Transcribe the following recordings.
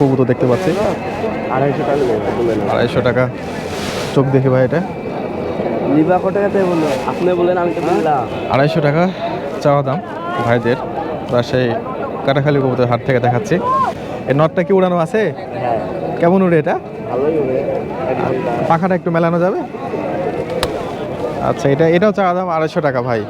কবুতর দেখতে পাচ্ছি 250 টাকা চোখ দেখি ভাই। এটা লিবা কত টাকাতে বললো? আপনি বলেন, আমি তো বললাম 250 টাকা চাওয়া দাম ভাইদের। সেই কাটাখালি কবুতর হাট থেকে দেখাচ্ছি। এই নটটা কি উড়ানো আছে? হ্যাঁ, কেমন উড়ে এটা? ভালোই হবে। পাখাটা একটু মেলানো যাবে? আচ্ছা, এটাও চাওয়া দাম 250 টাকা ভাই।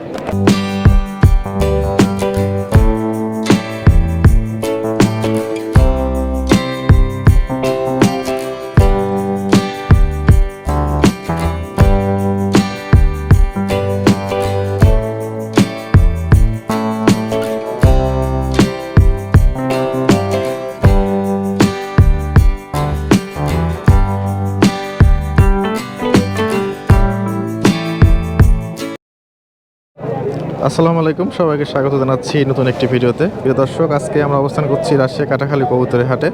আসসালামু আলাইকুম, সবাইকে স্বাগত জানাচ্ছি নতুন একটি ভিডিওতে। প্রিয় দর্শক, আজকে আমরা অবস্থান করছি রাজশাহী কাটাখালী কবুতরের হাটে।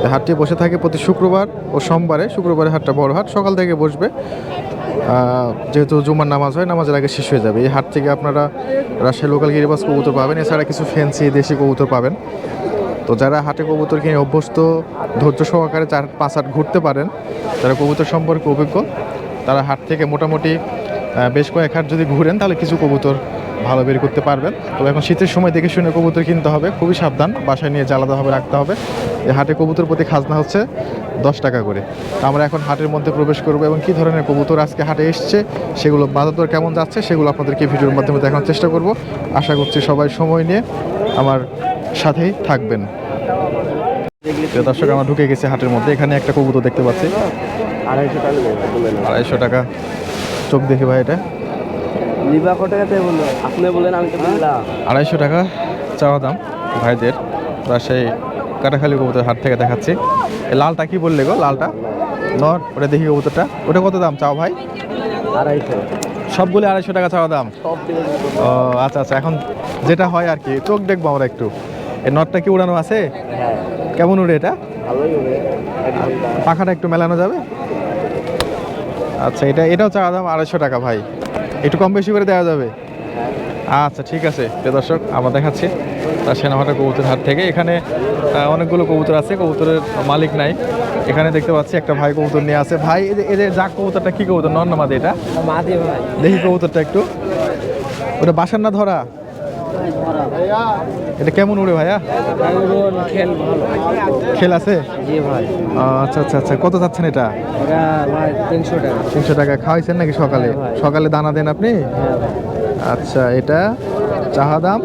এই হাটটি বসে থাকে প্রতি শুক্রবার ও সোমবারে। শুক্রবারে হাটটা বড় হাট, সকাল থেকে বসবে, যেহেতু জুমার নামাজ হয়, নামাজের আগে শেষ হয়ে যাবে। এই হাট থেকে আপনারা রাজশাহী লোকাল গিরিবাজ কবুতর পাবেন, এছাড়া কিছু ফ্যান্সি দেশি কবুতর পাবেন। তো যারা হাটে কবুতর কিনে অভ্যস্ত, ধৈর্য সহকারে 4-5 হাট ঘুরতে পারেন, যারা কবুতর সম্পর্কে অভিজ্ঞ, তারা হাট থেকে মোটামুটি বেশ কয়েক হাট যদি ঘুরেন তাহলে কিছু কবুতর ভালো বের করতে পারবেন। তবে এখন শীতের সময় দেখে শুনে কবুতর কিনতে হবে, খুবই সাবধান, বাসায় নিয়ে আলাদাভাবে রাখতে হবে। এই হাটে কবুতর প্রতি খাজনা হচ্ছে 10 টাকা করে। তো আমরা এখন হাটের মধ্যে প্রবেশ করবো এবং কী ধরনের কবুতর আজকে হাটে এসছে, সেগুলো বাজার দর কেমন যাচ্ছে, সেগুলো আপনাদেরকে ভিডিওর মাধ্যমে দেখানোর চেষ্টা করব। আশা করছি সবাই সময় নিয়ে আমার সাথেই থাকবেন। দর্শক, আমরা ঢুকে গেছি হাটের মধ্যে। এখানে একটা কবুতর দেখতে পাচ্ছি 250 টাকা চোখ দেখি ভাই। এটা লিবা কত টাকাতে বললো? আপনি বলেন, আমি তো বললাম 250 টাকা চাওয়া দাম ভাইদের। সেই কাটাখালি কবুতর হাট থেকে দেখাচ্ছি। এই লালটা কি বললে গো? লালটা নট, ওটা দেখি কবুতরটা। ওটা কত দাম চাও ভাই? 250। সবগুলো 250 টাকা চাওয়া দাম? সব ও আচ্ছা আচ্ছা, এখন যেটা হয় আর কি, চোখ দেখবো আমরা একটু। এই নটটা কি উড়ানো আছে? হ্যাঁ, কেমন উড়ে এটা? ভালোই হবে। পাখাটা একটু মেলানো যাবে? আচ্ছা, এটাও চাওয়া দাম 250 টাকা ভাই। একটু কম বেশি করে দেওয়া যাবে? আচ্ছা ঠিক আছে। প্রিয় দর্শক, আমরা দেখাচ্ছি তার সেনাহাটা কবুতর হাট থেকে। এখানে অনেকগুলো কবুতর আছে, কবুতরের মালিক নাই। এখানে দেখতে পাচ্ছি একটা ভাই কবুতর নিয়ে আছে। ভাই, এদের জাক কবুতরটা কি কবুতর, নর না মাদি? এটা মাদি ভাই। দেখি কবুতরটা একটু। ওটা বাসার না ধরা? এটা কেমন উড়ে ভাইয়া? খেল ভালো। খেল আছে? জি ভাই। আচ্ছা আচ্ছা আচ্ছা, কত চাচ্ছেন এটা? এটা ভাই 300 টাকা। 300 টাকা। খাওয়াইছেন নাকি সকালে? হ্যাঁ ভাই। সকালে দানা দেন আপনি? হ্যাঁ ভাই। আচ্ছা, এটা চাহা দাম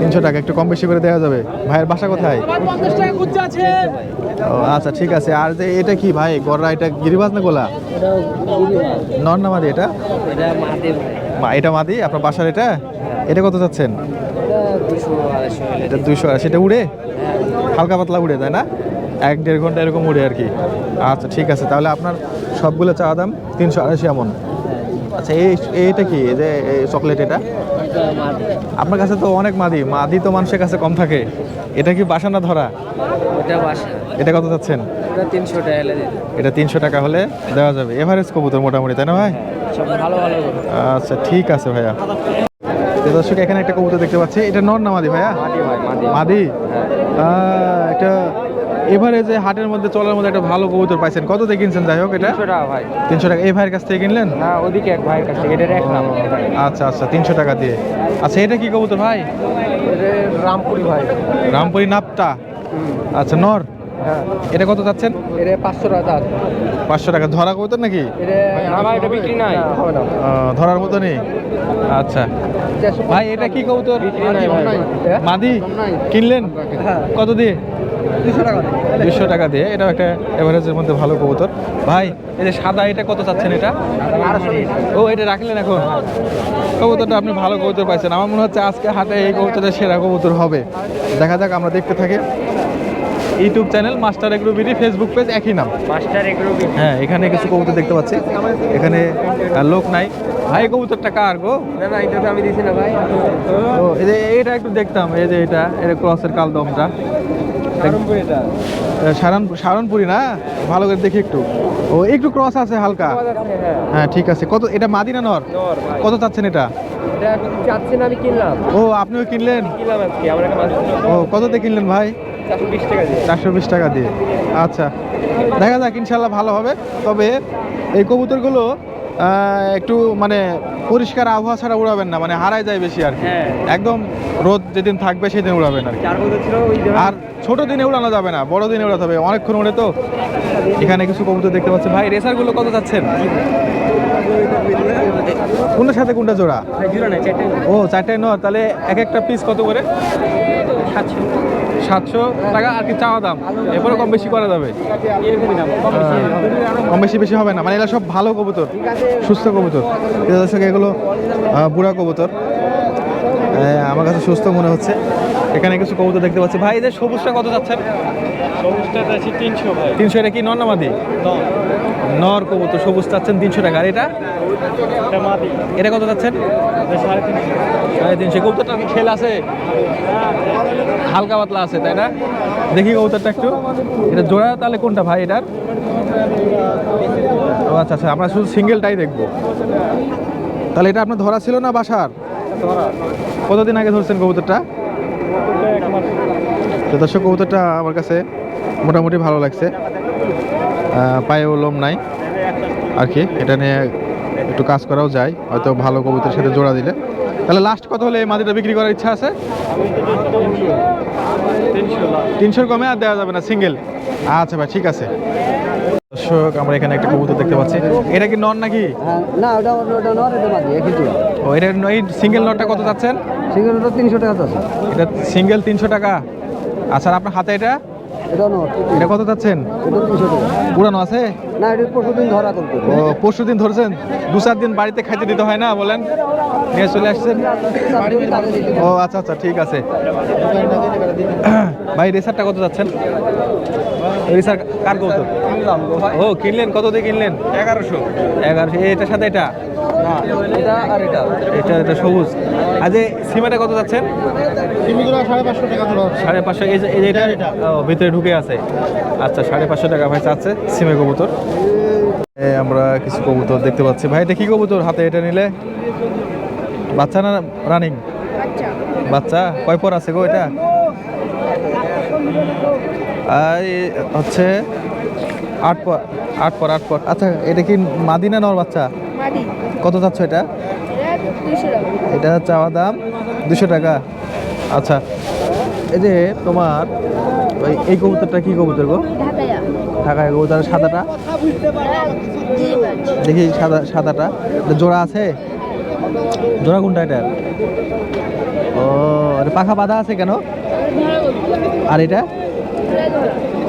300 টাকা। একটু কম বেশি করে দেওয়া যাবে? ভাইয়ের বাসা কোথায়? ও আচ্ছা ঠিক আছে। আর যে এটা কি ভাই, গররা, এটা গিরিবাজ না গোলা? এটা গিরিবাজ। নর না মাদি এটা? এটা মাদি ভাই। এটা মাদি। আপনার বাসার এটা? এটা কত চাচ্ছেন? এটা 200-250 হলে। এটা 280। এটা উড়ে? হ্যাঁ। হালকা পাতলা উড়ে, তাই না? 1-1.5 ঘন্টা এরকম উড়ে আর কি। আচ্ছা ঠিক আছে, তাহলে আপনার সবগুলো চাওয়া দাম 380 এমন। আচ্ছা, এইটা কি, এই যে চকলেট, এটা? এটা মাদি। আপনার কাছে তো অনেক মাদি তো মানুষের কাছে কম থাকে। এটা কি বাসা না ধরা? এটা বাসা। এটা কত চাচ্ছেন? এটা 300 টাকা হলে দিন। এটা 300 টাকা হলে দেওয়া যাবে। এভারেজ কবুতর মোটামুটি, তাই না ভাই? সব ভালো ভালো। আচ্ছা ঠিক আছে ভাইয়া। দর্শক, এখানে একটা কবুতর দেখতে পাচ্ছি। এটা নর না মাদি ভাইয়া? মাদি ভাই, মাদি। মাদি। হ্যাঁ। এটা এভারেজে হাটের মধ্যে চলার মধ্যে একটা ভালো কবুতর পাইছেন। কত দিয়ে কিনছেন? যাই হোক, এটা 300 টাকা ভাই। 300 টাকা। এই ভাইয়ের কাছ থেকে কিনলেন? না, ওদিকে এক ভাইয়ের কাছ থেকে এটা রাখলাম। আচ্ছা আচ্ছা, 300 টাকা দিয়ে। আচ্ছা, এটা কি কবুতর ভাই? এটা রামপুরি ভাই। রামপুরি নাপটা। আচ্ছা, নর। হ্যাঁ। এটা কত চাচ্ছেন? এটা 500 টাকা। 500 টাকা। ধরা কবুতর নাকি? এটা না ভাই, এটা বিক্রি নাই। হবে না। ধরার মতো নেই। আচ্ছা ভাই, এটা কি কবুতর? বিক্রি নাই ভাই। মাদি কিনলেন কত দিয়ে? 200 টাকা। 200 টাকা দিয়ে। এটা একটা এভারেজের মধ্যে ভালো কবুতর। ভাই, এই যে সাদা, এটা কত চাচ্ছেন? এটা ও, এটা রাখলেন এখন? কবুতরটা আপনি ভালো কবুতর পাইছেন। আমার মনে হচ্ছে আজকে হাটে এই কবুতরের সেরা কবুতর হবে। দেখা যাক, আমরা দেখতে থাকি। YouTube channel master agro BD, Facebook page একই নাম, মাস্টার এগ্রো বিডি। হ্যাঁ। এখানে কিছু কবুতর দেখতে পাচ্ছি। এখানে লোক নাই। ভাই, কবুতরটা কার গো? না না, এটা তো আমি দিছি না ভাই। ও, এই যে এটা একটু দেখতাম। এই যে এটা ক্রসের কালদমটা। রামপুরি এটা। সারনপুরি না? ভালো করে দেখি একটু। ও, একটু ক্রস আছে হালকা। হ্যাঁ। হ্যাঁ ঠিক আছে। কত এটা, মাদি না নর? নর ভাই। কত চাচ্ছেন এটা? এটা চাচ্ছি না, আমি কিনলাম। ও, আপনিও কিনলেন? কিনলাম আজকে আমার একটা মাছ। ও, কততে কিনলেন ভাই? 420 টাকা দিয়ে। 420 টাকা দিয়ে। আচ্ছা, দেখা যাক ইনশাল্লাহ ভালো হবে। তবে এই কবুতরগুলো একটু মানে পরিষ্কার আবহাওয়া ছাড়া উড়াবেন না, মানে হারায় যায় বেশি আর কি। হ্যাঁ। একদম রোদ যেদিন থাকবে সেদিন উড়াবেন আর কি। 4 বছর ছিল ওই যে আর ছোট দিনে উড়ানো যাবে না, বড় দিনে উড়াতে হবে, অনেকক্ষণ উড়ে তো। এখানে কিছু কবুতর দেখতে পাচ্ছি ভাই। রেসারগুলো কত যাচ্ছেন? কোনটার সাথে কোনটা জোড়া? জুড়া না 4 টাকা। ও 4টায় নর, তাহলে এক একটা পিস কত করে? 700 700 টাকা আর কি চাওয়া দাম। এরপরে কম বেশি করা যাবে। এরকমই দাম, কম বেশি হবে। কম বেশি হবে না, মানে এগুলো সব ভালো কবুতর, সুস্থ কবুতর। প্রিয় দর্শক, এগুলো বুড়া কবুতর, আমার কাছে সুস্থ মনে হচ্ছে। এখানে কিছু কবুতর দেখতে পাচ্ছি ভাই। এদের সবুজটা কত যাচ্ছেন? সবুজটা আছে 300 ভাই। 300। এটা কি নর না মাদি? নর কবুতর, সবুজ চাচ্ছেন 300 টাকা। আর এটা এটা মাদি। এটা কত যাচ্ছেন? 350। 350। কবুতরটা কি খেল আছে? হালকা পাতলা আছে, তাই না? দেখি কবুতরটা একটু। এটা জোড়া তাহলে কোনটা ভাই এটার? ও আচ্ছা আচ্ছা, আমরা শুধু সিঙ্গেলটাই দেখবো। তাহলে এটা আপনার ধরা ছিল না বাসার? কতদিন আগে ধরছেন কবুতরটা? তো দর্শক, কবুতরটা আমার কাছে মোটামুটি ভালো লাগছে। পায়েও লোম নাই আর কি। এটা নিয়ে একটু কাজ করাও যায় হয়তো ভালো কবুতরের সাথে জোড়া দিলে। তাহলে লাস্ট কত হলে এই মাদিটা বিক্রি করার ইচ্ছা আছে? 300 কমে আর দেওয়া যাবে না সিঙ্গেল? আচ্ছা ভাই, ঠিক আছে। দর্শক, আমরা এখানে একটা কবুতর দেখতে পাচ্ছি। এটা কি নর নাকি? না, ওটা নর, এটা মাদি, একই জোড়া। ও, এটা এই সিঙ্গেল নরটা কত যাচ্ছেন? সিঙ্গেল ওটা 300 টাকা আছে। এটা সিঙ্গেল 300 টাকা। আচ্ছা, আর আপনার হাতে এটা এটা নর, এটা কত যাচ্ছেন? এটা 300 টাকা। পুরানো আছে? না, এটা পরশুদিন ধরা করতে। ও, পরশু দিন ধরছেন? 2-4 দিন বাড়িতে খাইতে দিতে হয় না বলেন? নিয়ে চলে আসছেন? ও আচ্ছা আচ্ছা, ঠিক আছে ভাই। রেসারটা কত যাচ্ছেন? রেসার কার কবুতর? ও, কিনলেন? কত দিয়ে কিনলেন? 1100। 1100। এটার সাথে এটা? এটা আর এটা। এটা সবুজ। আজ সিমাটা কত যাচ্ছেন? 550 টাকা ধরো। 550। এই যে এটা ভিতরে ঢুকে আছে। আচ্ছা, 550 টাকা ভাই চাচ্ছে সিমে কবুতর। আমরা কিছু কবুতর দেখতে পাচ্ছি ভাই। এটা কি কবুতর হাতে এটা নিলে? বাচ্চা না রানিং? বাচ্চা। কয় পর আছে গো এটা? হচ্ছে 8 পর। 8 পর। আচ্ছা, এটা কি মাদি না নর বাচ্চা? মাদি। কত চাচ্ছ এটা? 200 টাকা। এটা চাওয়া দাম 200 টাকা। আচ্ছা, এই যে তোমার এই কবুতরটা কি কবুতর গো? ঢাকায়া। ঢাকায় কবুতর। সাদাটা দেখি, সাদাটা এটা জোড়া আছে? জোড়া কোনটা এটা? ও, এটা পাখা বাঁধা আছে কেন? আর এটা?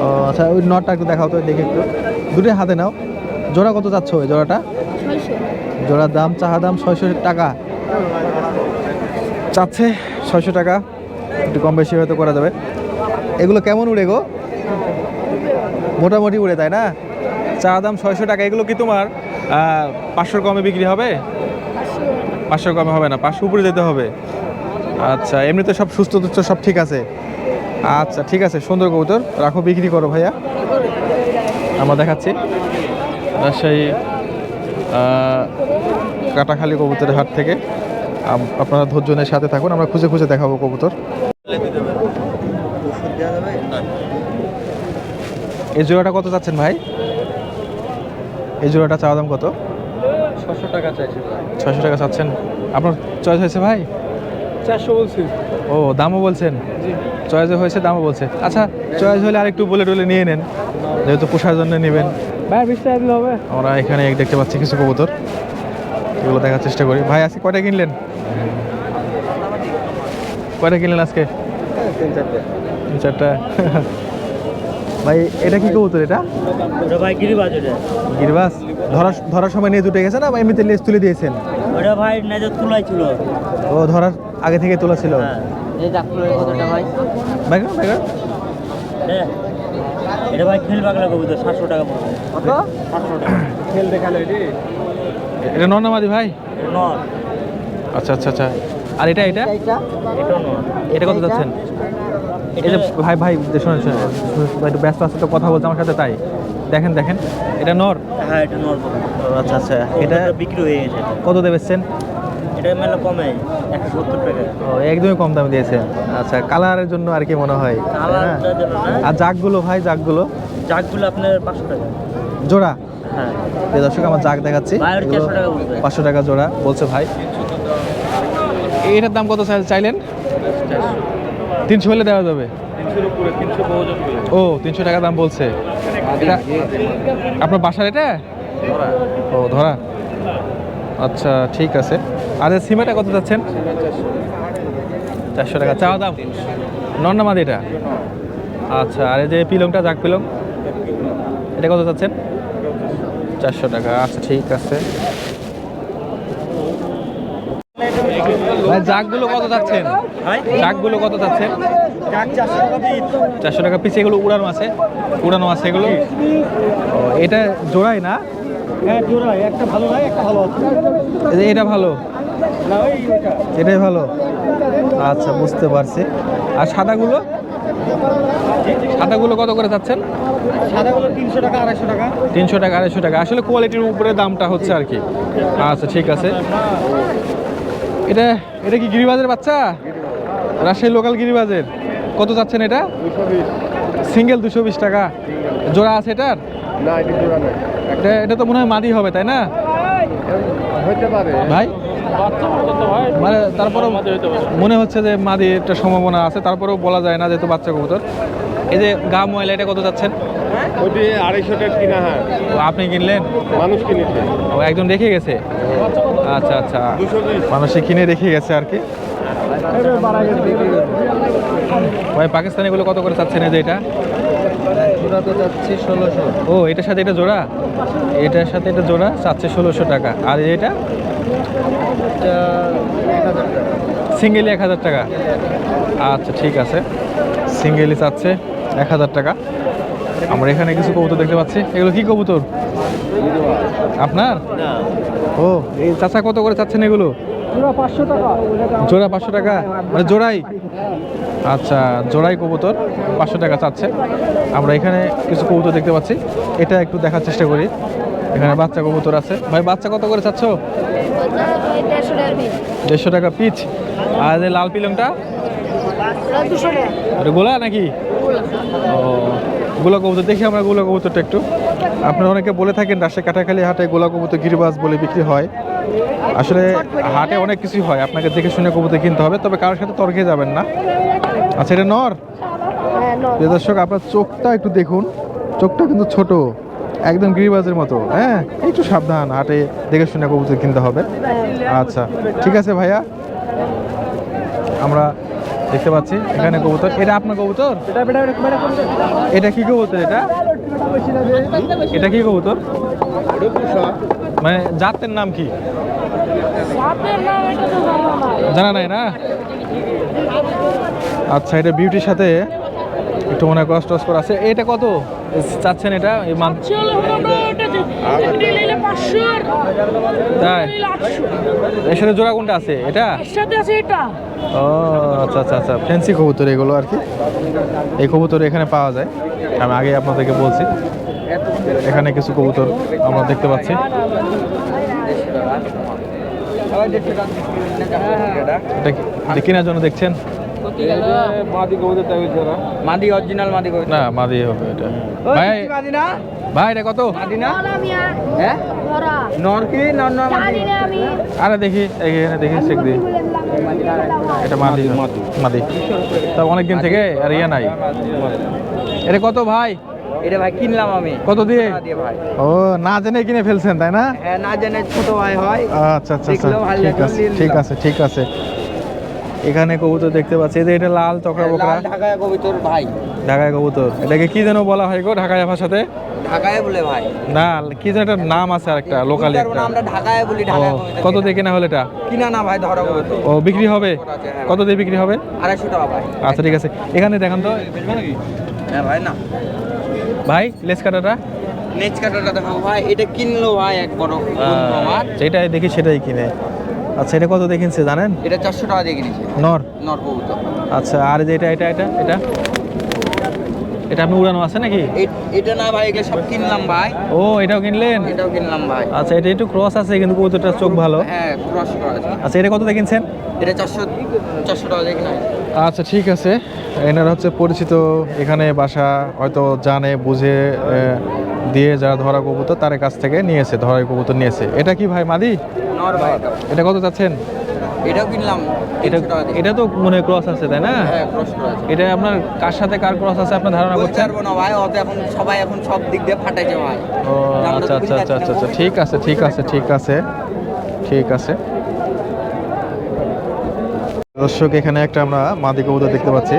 ও আচ্ছা, ওই নটটা একটু দেখাও তো, দেখি একটু। দুটো হাতে নাও। জোড়া কত চাচ্ছ ওই জোড়াটা? 600। জোড়ার দাম, চাহা দাম 600 টাকা চাচ্ছে। 600 টাকা, একটু কম বেশি হয়তো করা যাবে। এগুলো কেমন উড়ে গো? মোটামুটি উড়ে, তাই না? চাহা দাম 600 টাকা। এগুলো কি তোমার 500 কমে বিক্রি হবে? 500 কমে হবে না, 500 উপরে যেতে হবে। আচ্ছা, এমনিতে সব সুস্থ টুস্থ সব ঠিক আছে? আচ্ছা, ঠিক আছে। সুন্দর কবুতর, রাখো, বিক্রি করো ভাইয়া। আমরা দেখাচ্ছি রাজশাহী কাটাখালী কবুতরের হাট থেকে। আপনারা ধৈর্যের সাথে থাকুন, আমরা খুঁজে খুঁজে দেখাবো কবুতর। এই জোড়াটা কত চাচ্ছেন ভাই? এই জোড়াটা চাওয়া দাম কত? 600 টাকা চাইছি। 600 টাকা চাচ্ছেন। আপনার চয়েস হয়েছে ভাই? 400 বলছি। ও, দামও বলছেন? চয়েস হয়েছে, দামও বলছে। আচ্ছা, চয়েস হলে আরেকটু বলে টলে নিয়ে নেন, যেহেতু পোষার জন্য নেবেন। ভাই 20 টাকা দিলে হবে? আমরা এখানে দেখতে পাচ্ছি কিছু কবুতর, এগুলো দেখার চেষ্টা করি। ভাই আজকে কয়টা কিনলেন? কয়টা কিনলেন আজকে? 3-4টা। ভাই এটা কি কবুতর? এটা ওটা ভাই গিরিবাজ। ওটা গিরবাস। ধরার সময় নিয়ে উঠে গেছে না, বা এমনিতে লেজ তুলে দিয়েছেন? ওটা ভাই নেজর তুলাই ছিল। ও, ধরার আগে থেকে তোলা ছিল। হ্যাঁ, এই ডাক্তারের কতটা ভাই? বাইগান। হ্যাঁ, এটা ভাই খেল বাগলা কবুতর, 700 টাকা পড়বে। কত? 700 টাকা। খেল দেখালো এটি। এটা নর না মাদি ভাই? নর। আচ্ছা আচ্ছা আচ্ছা। আর এটা? এটা নর। এটা কত যাচ্ছেন? এই যে ভাই শুনুন, একটু ব্যস্ত আছে তো, কথা বলতে আমার সাথে, তাই দেখেন। এটা নর? হ্যাঁ, এটা নর। আচ্ছা আচ্ছা। এটা বিক্রি হয়ে গেছে। কত দেবেছেন? এটা মেলা কমে 170 টাকা। ও একদমই কম দামে দিয়েছেন। আচ্ছা কালারের জন্য আর কি মনে হয়, তাই না? কালারটার জন্য না, আর জাগগুলো ভাই, জাগগুলো জাগগুলো আপনার 500 টাকা। জোড়া? হ্যাঁ প্রিয় দর্শক আমার জাগ দেখাচ্ছি, ভাই, ওর এগুলো 400 টাকা বলবে। 500 টাকা জোড়া বলছে ভাই। এটার দাম কত চাইলেন? 300 হলে দেওয়া যাবে? 300 উপরে, 300 বহুজন করে। ও 300 টাকা দাম বলছে। এটা আপনার বাসার এটা? ও ধরা। আচ্ছা ঠিক আছে। আর এই সিমেটা কত যাচ্ছেন? 400 টাকা চাওয়া দাম। নর না মাদি এটা? আচ্ছা আর এই যে পিলংটা, জাগ পিলং, এটা কত যাচ্ছেন? 400 টাকা। আচ্ছা ঠিক আছে ভাই। জাগগুলো কত যাচ্ছেন? ভাই জাগগুলো কত যাচ্ছেন? জাগ 400 টাকা পিস। 400 টাকা পিস। এগুলো উড়ানো আছে? উড়ানো আছে এগুলো? ও এটা জোড়াই না? হ্যাঁ জোড়া, একটা ভালো নাই, একটা ভালো আছে। এই যে এটা ভালো, না ওই এটা এটাই ভালো। আচ্ছা বুঝতে পারছি। আর সাদাগুলো? সাদাগুলো কত করে যাচ্ছেন? সাদাগুলো 300 টাকা, 250 টাকা। 300 টাকা 250 টাকা। আসলে কোয়ালিটির উপরে দামটা হচ্ছে আর কি। আচ্ছা ঠিক আছে। এটা এটা কি গিরিবাজের বাচ্চা? রাজশাহী লোকাল গিরিবাজের। কত যাচ্ছেন এটা? সিঙ্গেল 220 টাকা। জোড়া আছে এটার? না এটা জোড়া নাই, এটা তো মনে হয় মাদি হবে তাই না হইতে পারে। ভাই? বাচ্চা তো ভাই, মানে তারপরেও মাদি হইতে পারে। মনে হচ্ছে যে মাদি একটা সম্ভাবনা আছে, তারপরেও বলা যায় না যেহেতু বাচ্চা কবুতর। এই যে গা ময়লা, এটা কত যাচ্ছেন? ওটি 250 টাকা কিনা, হ্যাঁ ও আপনি কিনলেন? মানুষ কিনেছে। ও একজন রেখে গেছে? আচ্ছা আচ্ছা, 220 মানুষে কিনে রেখে গেছে আর কি। ভাই পাকিস্তানি গুলো কত করে চাচ্ছেন? এই যে এটা জোড়া তো যাচ্ছে 1600। ও এটার সাথে এটা জোড়া? এটার সাথে এটা জোড়া চাচ্ছে 1600 টাকা। আর এটা এটা 1000 টাকা। সিঙ্গেলি 1000 টাকা। আচ্ছা ঠিক আছে, সিঙ্গেলি চাচ্ছে 1000 টাকা। আমরা এখানে কিছু কবুতর দেখতে পাচ্ছি। এগুলো কি কবুতর আপনার? না ও এই চাচা কত করে চাচ্ছেন এগুলো? জোড়া 500 টাকা। জোড়া 500 টাকা, মানে জোড়াই? আচ্ছা জোড়াই কবুতর 500 টাকা চাচ্ছে। আমরা এখানে কিছু কবুতর দেখতে পাচ্ছি, এটা একটু দেখার চেষ্টা করি। এখানে বাচ্চা কবুতর আছে। ভাই বাচ্চা কত করে চাচ্ছ? 150 টাকার পিস। 150 টাকা পিচ। আর এই লাল পিলংটা? 200 টাকা। এটা গোলা নাকি? ও গোলা কবুতর দেখি আমরা গোলা কবুতরটা একটু। আপনারা অনেকে বলে থাকেন রাজশাহী কাটাখালী হাটে গোলা কবুতর গিরিবাজ বলে বিক্রি হয়। আসলে হাটে অনেক কিছুই হয়, আপনাকে দেখে শুনে কবুতর কিনতে হবে, তবে কারোর সাথে তর্কে যাবেন না। আচ্ছা এটা নর? হ্যাঁ নো। প্রিয় দর্শক আপনার চোখটা একটু দেখুন, চোখটা কিন্তু ছোট, একদম গিরিবাজের মতো। হ্যাঁ একটু সাবধান, হাটে দেখে শুনে কবুতর কিনতে হবে। আচ্ছা ঠিক আছে ভাইয়া, আমরা দেখতে পাচ্ছি এখানে কবুতর। এটা আপনার কবুতর? এটা কি কবুতর? এটা কি কবুতর? মানে জাতের নাম কি জানা নাই না? আচ্ছা এটা বিউটির সাথে একটু মনে হয় ক্রস টস করা আছে। এটা কত চাচ্ছেন এটা? এই মান তাই? এর সাথে জোড়া কোনটা আছে? এটা? ও আচ্ছা আচ্ছা আচ্ছা, ফ্যান্সি কবুতর এগুলো আর কি। এই কবুতর এখানে পাওয়া যায়, আমি আগে আপনাদেরকে বলছি। এখানে কিছু কবুতর আমরা দেখতে পাচ্ছি। এটা কেনার জন্য দেখছেন? মাদি অরিজিনাল মাদি কই? না মাদি হবে এটা। ভাই মাদি না? ভাই এটা কত? মাদি না? মিয়া হ্যাঁ ধরা নর কি নর নর মাদি? জানি না আমি। আরে দেখি এখানে দেখি চেক দিই। এটা মাদি মাদি। তা অনেকদিন থেকে আর ইয়ে নাই। এটা কত ভাই? এটা ভাই কিনলাম আমি। কত দিয়ে? টাকা দিয়ে ভাই। ও না জেনে কিনে ফেলছেন তাই না? হ্যাঁ না জানে ছোট ভাই হয়। আচ্ছা আচ্ছা আচ্ছা, দেখলেও ভালো ঠিক লাগলো, আছে নিয়ে ঠিক নিলাম। আছে ঠিক আছে। এখানে কবুতর দেখতে পাচ্ছি, এই যে এটা লাল চক্রা বকরা লাল ঢাকায় কবিতর ভাই। ঢাকায় কবুতর। এটাকে কি যেন বলা হয় গো ঢাকায় ভাষাতে? ঢাকায় বলে ভাই। না কি যেন একটা নাম আছে আরেকটা লোকালি বুঝতে পারবো একটা। না, আমরা ঢাকায় বলি ও ঢাকায় কবিতর। কত দিয়ে কেনা হলো এটা? কিনা না ভাই, ধরা কবিতর। ও বিক্রি হবে? কত দিয়ে বিক্রি হবে? 250 টাকা ভাই। আচ্ছা ঠিক আছে। এখানে দেখান তো হ্যাঁ ভাই না। ভাই লেস কাটাটা। নেচ কাটাটা দেখো ভাই, এটা কিনলো ভাই এক বড় বন্ধু আমার। যেটাই দেখি সেটাই কিনে। আচ্ছা এটা কত দেখিনছে জানেন? এটা 400 টাকা দিয়ে কিনেছে। নর? নর কবুতর। আচ্ছা আর যে এটা এটা এটা এটা এটা আপনি উড়ানো আছে নাকি? এটা না ভাই, এগুলো সব কিনলাম ভাই। ও এটাও কিনলেন? এটাও কিনলাম ভাই। আচ্ছা, এটা একটু ক্রস আছে কিন্তু কবুতরটার চোখ ভালো। হ্যাঁ, ক্রস করা আছে। আচ্ছা, এটা কত দিয়ে কিনছেন? এটা 400 টাকা দিয়ে কিনা। আচ্ছা ঠিক আছে, এনারা হচ্ছে পরিচিত, এখানে বাসা হয়তো জানে বুঝে দিয়ে যারা ধরা কবুতর তার কাছ থেকে নিয়েছে, ধরা কবুতর নিয়েছে। এটা কি ভাই মাদি? নর ভাই। এটা কত চাচ্ছেন? এটাও কিনলাম এটা 300 টাকা দিয়ে। এটা তো মনে হয় ক্রস আছে তাই না? হ্যাঁ, ক্রস করা আছে। এটা আপনার কার সাথে কার ক্রস আছে আপনার ধারণা বলতে করছেন? পারবো না ভাই, অত এখন সবাই এখন সব দিক দিয়ে ফাটাইছে ভাই। ও আমরা আচ্ছা তো আচ্ছা আচ্ছা আচ্ছা আচ্ছা, ঠিক আছে ঠিক আছে ঠিক আছে ঠিক আছে। দর্শক, এখানে একটা আমরা মাদি কবুতর দেখতে পাচ্ছি,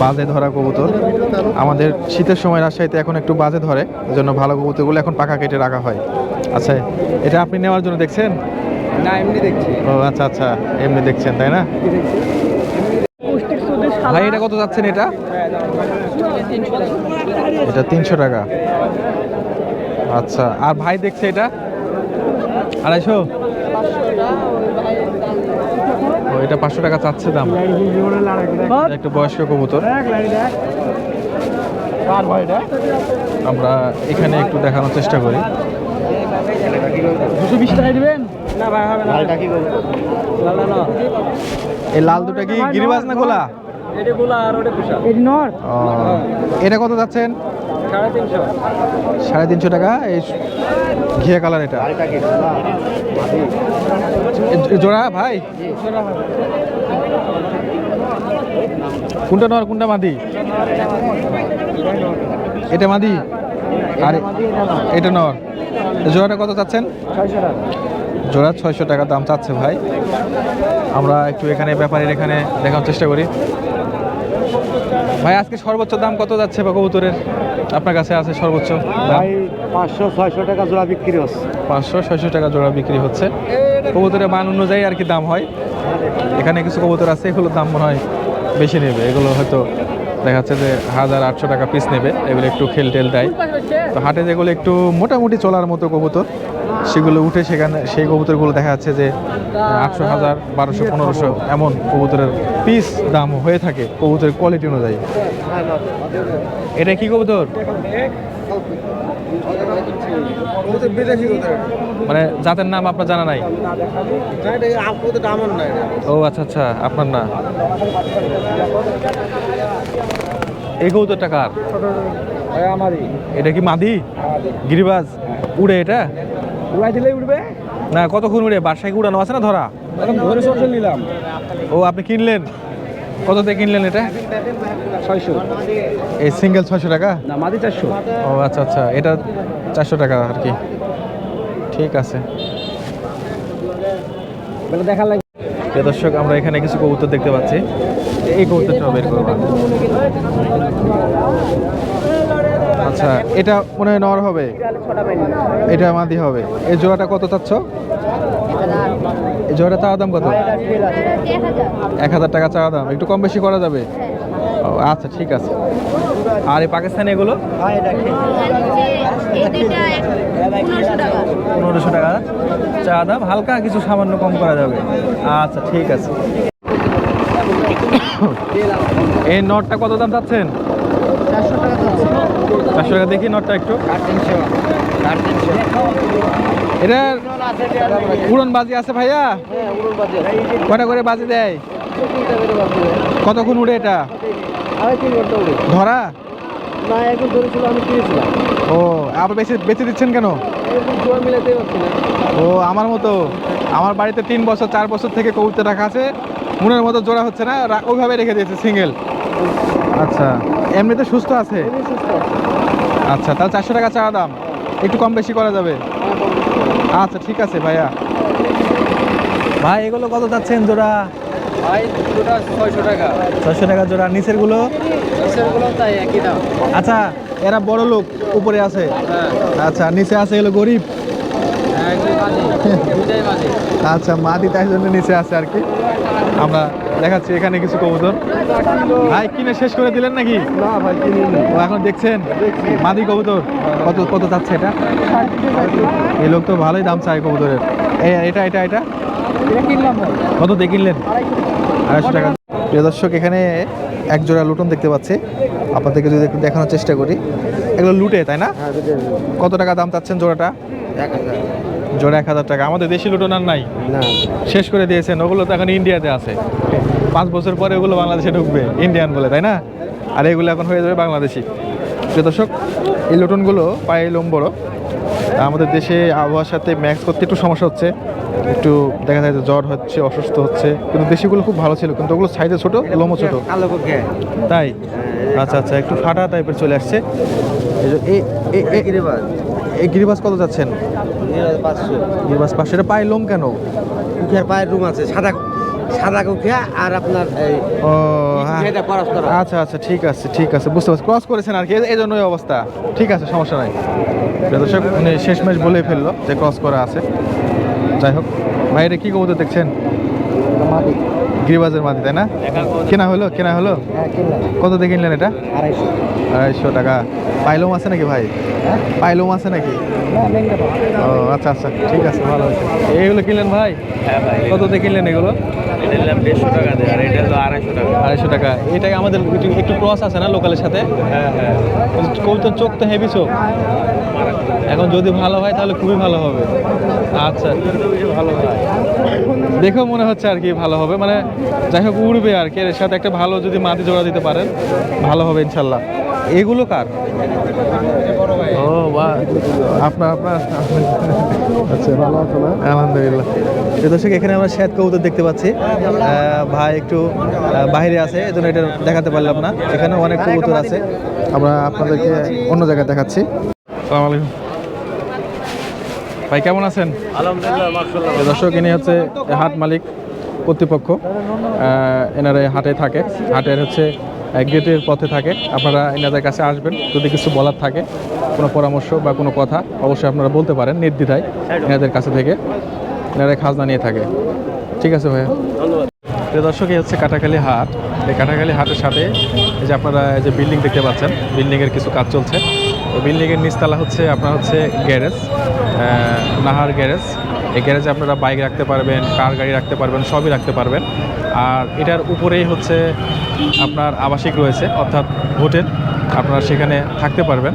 বাজে ধরা কবুতর। আমাদের শীতের সময় রাজশাহীতে এখন একটু বাজে ধরে, এজন্য ভালো কবুতরগুলো এখন পাখা কেটে রাখা হয়। আচ্ছা, এটা আপনি নেওয়ার জন্য দেখছেন? না, এমনি দেখছি। ও আচ্ছা আচ্ছা, এমনি দেখছেন তাই না? ভাই এটা কত যাচ্ছেন? এটা এটা 300 টাকা। আচ্ছা, আর ভাই দেখছে এটা 250? ও এটা 500 টাকা চাচ্ছে দাম। একটু বয়স্ক কবুতর। আমরা এখানে একটু দেখানোর চেষ্টা করি। 220 টাকা দিবেন? না ভাই, হবে না। এই লাল দুটা কি গিরিবাজ না গোলা? এটা গোলা আর ওটা পুষা। এটা নর। ও, এটা কত যাচ্ছেন? 350। 350 টাকা। এই ঘিয়া কালার এটা জোড়া ভাই? কোনটা নর কোনটা মাদি? এটা মাদি আর এটা নর। জোড়াটা কত চাচ্ছেন? 600 টাকা। জোড়া 600 টাকা দাম চাচ্ছে ভাই। আমরা একটু এখানে ব্যাপারীর এখানে দেখার চেষ্টা করি। ভাই আজকে সর্বোচ্চ দাম কত যাচ্ছে বা কবুতরের আপনার কাছে আছে সর্বোচ্চ দাম? 500-600 টাকা জোড়া বিক্রি হচ্ছে। 500-600 টাকা জোড়া বিক্রি হচ্ছে। কবুতরের মান অনুযায়ী আর কি দাম হয়। এখানে কিছু কবুতর আছে, এগুলোর দাম মনে হয় বেশি নেবে, এগুলো হয়তো দেখা যাচ্ছে যে 1800 টাকা পিস নেবে, এগুলো একটু খেল টেল দেয়। তো হাটে যেগুলো একটু মোটামুটি চলার মতো কবুতর সেগুলো উঠে সেখানে সেই কবুতরগুলো দেখা যাচ্ছে যে 800, 1000, 1200, 1500 এমন কবুতরের পিস দাম হয়ে থাকে কবুতরের কোয়ালিটি অনুযায়ী। এটা কি কবুতর? মানে জাতের নাম আপনার জানা নাই? ও আচ্ছা আচ্ছা, আপনার না। এই কবুতরটা কার? আমারই। এটা কি মাদি গিরিবাজ? উড়ে এটা? উড়াই দিলেই উঠবে। না, কতক্ষণ উড়ে? বাসায় কি উড়ানো আছে না ধরা? এখন ধরে সরষে নিলাম। ও আপনি কিনলেন? কততে কিনলেন এটা? 600। এই সিঙ্গেল 600 টাকা? না, মাদি 400। ও আচ্ছা আচ্ছা, এটা 400 টাকা আর কি। ঠিক আছে। বলে দেখা লাগে। প্রিয় দর্শক, আমরা এখানে কিছু কবুতর দেখতে পাচ্ছি। এই কবুতরটা বের করবো। আচ্ছা, এটা মনে হয় নর হবে, এটা মাদি হবে। এই জোড়াটা কত চাচ্ছ? এই জোড়াটা চাওয়া দাম কত? 1000 টাকা চাওয়া দাম। একটু কম বেশি করা যাবে? ও আচ্ছা ঠিক আছে। আর এই পাকিস্তানি এগুলো? 1500 টাকা চাওয়া দাম, হালকা কিছু সামান্য কম করা যাবে। আচ্ছা ঠিক আছে। এই নটটা কত দাম চাচ্ছেন? 400 টাকা। দেখি নটটা একটু। এটা উড়ন বাজি আছে ভাইয়া? কটা করে বাজি দেয়? কতক্ষণ উড়ে এটা? ধরা? না, এখন ধরেছিল, আমি কিনেছিলাম। ও আবার বেশি বেঁচে দিচ্ছেন কেন? জোয়ার মিলাতেই পারছি না। ও আমার মতো, আমার বাড়িতে 3 বছর 4 বছর থেকে কবুতর রাখা আছে, মনের মতো জোড়া হচ্ছে না, ওইভাবে রেখে দিয়েছে সিঙ্গেল। আচ্ছা, এমনিতে সুস্থ আছে? আচ্ছা, তাহলে 400 টাকা চাওয়া দাম, একটু কম বেশি করা যাবে? আচ্ছা ঠিক আছে ভাইয়া। ভাই এগুলো কত যাচ্ছেন জোড়া? ভাই দুটোটা 600 টাকা। 600 টাকা জোড়া। নিচের গুলো? নিচেরগুলো তাই একই দাম। আচ্ছা, এরা বড় লোক উপরে আছে, আচ্ছা নিচে আছে এগুলো গরিব। হ্যাঁ, একটু মাঝে, দুটাই মাঝে। আচ্ছা, মাদি তাই জন্য নিচে আছে আর কি। আমরা দেখাচ্ছি এখানে কিছু কবুতর। ভাই কিনে শেষ করে দিলেন নাকি? না ভাই, কিনিনি। ও এখন দেখছেন মাদি কবুতর কত কত যাচ্ছে এটা? এই লোক তো ভালোই দাম চায় কবুতরের। এটা এটা এটা এটা কিনলাম ভাই। কত দিয়ে কিনলেন? 250 টাকা। প্রিয় দর্শক, এখানে এক জোড়া লুটন দেখতে পাচ্ছি। আপনাদেরকে যদি একটু দেখানোর চেষ্টা করি, এগুলো লুটে তাই না? হ্যাঁ দুটো কত টাকা দাম চাচ্ছেন জোড়াটা? 1000 জোড়া 1000 টাকা। আমাদের দেশি লুটন আর নাই, না শেষ করে দিয়েছেন। ওগুলো তো এখন ইন্ডিয়াতে আছে, 5 বছর পরে ওগুলো বাংলাদেশে ঢুকবে ইন্ডিয়ান বলে, তাই না? আর এগুলো এখন হয়ে যাবে বাংলাদেশি। প্রিয় দর্শক, এই লুটনগুলো পায়ে লোম বড়। আমাদের দেশে আবহাওয়ার সাথে ম্যাক্স করতে একটু সমস্যা হচ্ছে, একটু দেখা যায় যে জ্বর হচ্ছে, অসুস্থ হচ্ছে। কিন্তু দেশিগুলো খুব ভালো ছিল, কিন্তু ওগুলো সাইজে ছোট, লোমও ছোট। কালো পক্ষে তাই আচ্ছা আচ্ছা, একটু ফাটা টাইপের চলে আসছে। এই গিরিবাজ এই গিরিবাস কত যাচ্ছেন? 500 গিরিবাস 500। এটা পায়ে লোম কেন? কুখিয়ার পায়ের রুম আছে, সাদা সাদা কুখিয়া আর আপনার এই ও হ্যাঁ, এটা পরাস্ত আচ্ছা আচ্ছা, ঠিক আছে ঠিক আছে, বুঝতে পারছি। ক্রস করেছেন আর কি, এই জন্যই অবস্থা। ঠিক আছে, সমস্যা নাই। প্রিয় দর্শক, উনি শেষমেশ বলেই ফেললো যে ক্রস করা আছে। যাই হোক, বাইরে কি কবুতর দেখছেন? মাটি গিরিবাজের মাঝে, তাই না? কেনা হলো কেনা হলো? হ্যাঁ কিনলাম কত দিয়ে কিনলেন এটা? 250 250 টাকা। পাইলোম আছে নাকি ভাই? পাইলোম আছে নাকি? ও আচ্ছা আচ্ছা, ঠিক আছে, ভালো হয়েছে। এইগুলো কিনলেন ভাই? হ্যাঁ ভাই, কত দিয়ে কিনলেন এগুলো? এটা নিলাম 150 টাকা দিয়ে, আর এটা হলো 250 টাকা। 250 টাকা। এটাই আমাদের একটু ক্রস আছে না লোকালের সাথে? হ্যাঁ হ্যাঁ, কবুতর চোখ তো হেভি চোখ। এখন যদি ভালো হয় তাহলে খুবই ভালো হবে। আচ্ছা, ভালো হয়। দেখেও মনে হচ্ছে আর কি ভালো হবে, মানে যাই হোক উড়বে আর কি। এর সাথে একটা ভালো যদি মাটি জোড়া দিতে পারেন ভালো হবে ইনশাল্লাহ। এগুলো কার? ও বাহ, আপনার আপনার আচ্ছা, ভালো আছে না? আলহামদুলিল্লাহ। প্রিয় দর্শক, এখানে আমরা শ্বেত কবুতর দেখতে পাচ্ছি। ভাই একটু বাইরে আছে, এজন্য এটা দেখাতে পারলাম না। এখানে অনেক কবুতর আছে, আমরা আপনাদেরকে অন্য জায়গায় দেখাচ্ছি। আসসালামু আলাইকুম ভাই, কেমন আছেন? আলহামদুলিল্লাহ, মাশাআল্লাহ। প্রিয় দর্শক, ইনি হচ্ছে হাট মালিক কর্তৃপক্ষ। এনারা এই হাটে থাকে, হাটের হচ্ছে গেটের পথে থাকে। আপনারা এনাদের কাছে আসবেন, যদি কিছু বলার থাকে, কোনো পরামর্শ বা কোনো কথা, অবশ্যই আপনারা বলতে পারেন নির্দ্বিধায় এনাদের কাছে থেকে। এনারা খাজনা নিয়ে থাকে। ঠিক আছে ভাইয়া, ধন্যবাদ। প্রিয় দর্শক, এই হচ্ছে কাটাখালী হাট। এই কাটাখালী হাটের সাথে এই যে আপনারা এই যে বিল্ডিং দেখতে পাচ্ছেন, বিল্ডিংয়ের কিছু কাজ চলছে। তো বিল্ডিংয়ের নিচতলা হচ্ছে আপনার হচ্ছে গ্যারেজ, নাহার গ্যারেজ। এই গ্যারেজে আপনারা বাইক রাখতে পারবেন, কার গাড়ি রাখতে পারবেন, সবই রাখতে পারবেন। আর এটার উপরেই হচ্ছে আপনার আবাসিক রয়েছে, অর্থাৎ হোটেল। আপনারা সেখানে থাকতে পারবেন।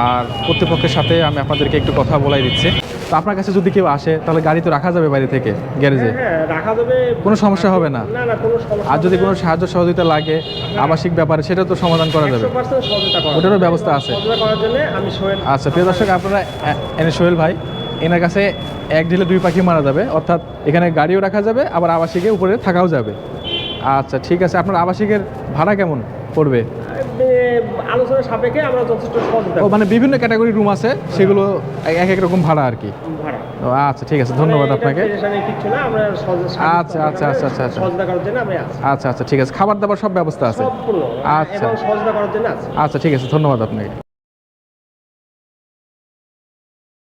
আর কর্তৃপক্ষের সাথে আমি আপনাদেরকে একটু কথা বলাই দিচ্ছি। তো আপনার কাছে যদি কেউ আসে, তাহলে গাড়ি তো রাখা যাবে বাইরে থেকে গ্যারেজে? হ্যাঁ রাখা যাবে, কোনো সমস্যা হবে না? না না কোনো সমস্যা আর যদি কোনো সাহায্য সহযোগিতা লাগে আবাসিক ব্যাপারে, সেটা তো সমাধান করা যাবে, 100% সহযোগিতা করা ওটারও ব্যবস্থা আছে। সহযোগিতা করার জন্য আমি সোহেল। আচ্ছা প্রিয় দর্শক, আপনারা এনে সোহেল ভাই, এনার কাছে এক ঢিলে 2 পাখি মারা যাবে, অর্থাৎ এখানে গাড়িও রাখা যাবে, আবার আবাসিকে উপরে থাকাও যাবে। আচ্ছা ঠিক আছে, আপনার আবাসিকের ভাড়া কেমন পড়বে? আলোচনার সাপেক্ষে আমরা যথেষ্ট সহযোগিতা ও মানে বিভিন্ন ক্যাটাগরি রুম আছে, সেগুলো এক এক রকম ভাড়া আর কি। ভাড়া। ও আচ্ছা ঠিক আছে, ধন্যবাদ আপনাকে। কিছু না, আমরা আচ্ছা আচ্ছা আচ্ছা আচ্ছা আচ্ছা সহযোগিতা করার জন্য আমি আছি, আচ্ছা আচ্ছা ঠিক আছে, খাবার দাবার সব ব্যবস্থা আছে? সম্পূর্ণ আচ্ছা এবং সহযোগিতা করার জন্য আছি। আচ্ছা ঠিক আছে, ধন্যবাদ আপনাকে।